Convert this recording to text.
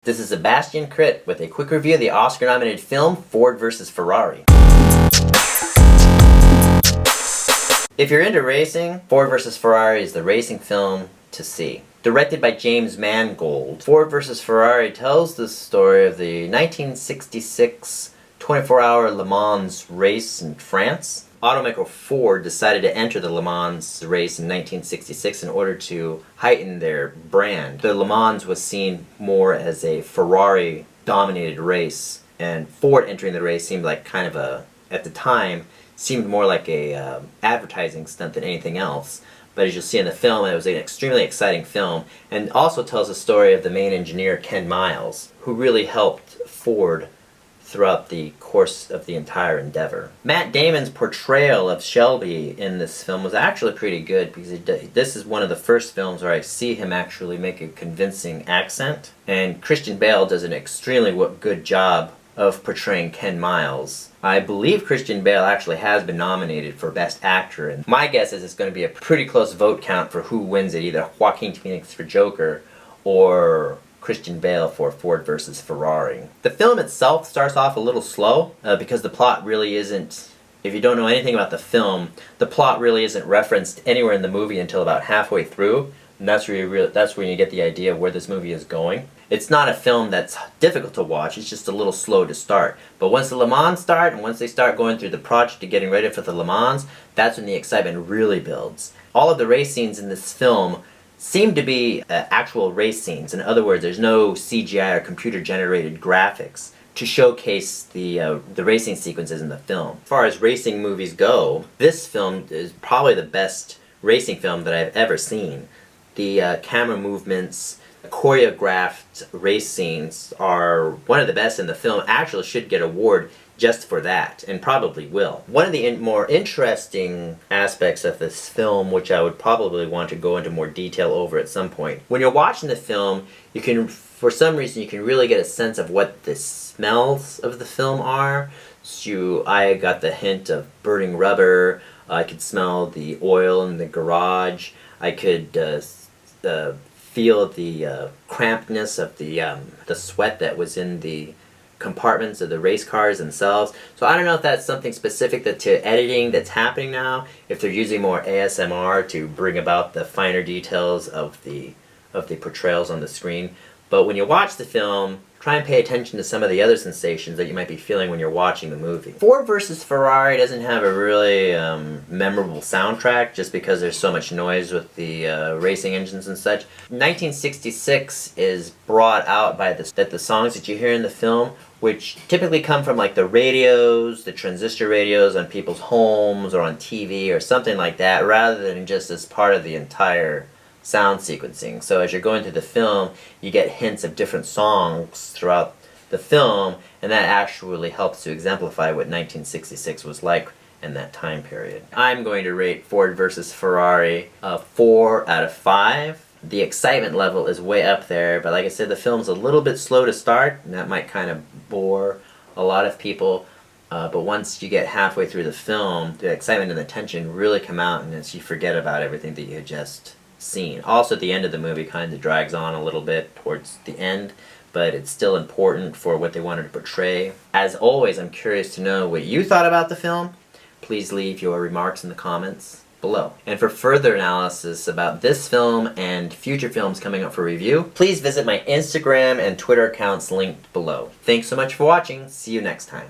This is Sebastian Crit with a quick review of the Oscar-nominated film Ford vs. Ferrari. If you're into racing, Ford vs. Ferrari is the racing film to see. Directed by James Mangold, Ford vs. Ferrari tells the story of the 1966 24-hour Le Mans race in France. Automaker Ford decided to enter the Le Mans race in 1966 in order to heighten their brand. The Le Mans was seen more as a Ferrari-dominated race, and Ford entering the race seemed like kind of a, at the time, seemed more like a advertising stunt than anything else. But as you'll see in the film, it was an extremely exciting film, and also tells the story of the main engineer, Ken Miles, who really helped Ford throughout the course of the entire endeavor. Matt Damon's portrayal of Shelby in this film was actually pretty good, because this is one of the first films where I see him actually make a convincing accent, and Christian Bale does an extremely good job of portraying Ken Miles. I believe Christian Bale actually has been nominated for Best Actor, and my guess is it's going to be a pretty close vote count for who wins it, either Joaquin Phoenix for Joker or Christian Bale for Ford vs. Ferrari. The film itself starts off a little slow because the plot really isn't, if you don't know anything about the film, the plot really isn't referenced anywhere in the movie until about halfway through, and that's where you get the idea of where this movie is going. It's not a film that's difficult to watch, it's just a little slow to start. But once the Le Mans start, and once they start going through the project of getting ready for the Le Mans, that's when the excitement really builds. All of the race scenes in this film seem to be actual race scenes. In other words, there's no CGI or computer-generated graphics to showcase the racing sequences in the film. As far as racing movies go, this film is probably the best racing film that I've ever seen. The camera movements, choreographed race scenes are one of the best in the film. Actually should get an award just for that, and probably will. One of the more interesting aspects of this film, which I would probably want to go into more detail over at some point, when you're watching the film, you can, for some reason, you can really get a sense of what the smells of the film are. So I got the hint of burning rubber, I could smell the oil in the garage, I could feel the crampedness of the sweat that was in the compartments of the race cars themselves. So I don't know if that's something specific to editing that's happening now, if they're using more ASMR to bring about the finer details of the portrayals on the screen. But when you watch the film, try and pay attention to some of the other sensations that you might be feeling when you're watching the movie. Ford vs. Ferrari doesn't have a really memorable soundtrack, just because there's so much noise with the racing engines and such. 1966 is brought out by the songs that you hear in the film, which typically come from like the radios, the transistor radios on people's homes or on TV or something like that, rather than just as part of the entire sound sequencing. So as you're going through the film, you get hints of different songs throughout the film, and that actually helps to exemplify what 1966 was like in that time period. I'm going to rate Ford vs. Ferrari a 4 out of 5. The excitement level is way up there, but like I said, the film's a little bit slow to start, and that might kind of bore a lot of people. But once you get halfway through the film, the excitement and the tension really come out, and as you forget about everything that you had just seen. Also, the end of the movie kind of drags on a little bit towards the end, but it's still important for what they wanted to portray. As always, I'm curious to know what you thought about the film. Please leave your remarks in the comments below. And for further analysis about this film and future films coming up for review, please visit my Instagram and Twitter accounts linked below. Thanks so much for watching. See you next time.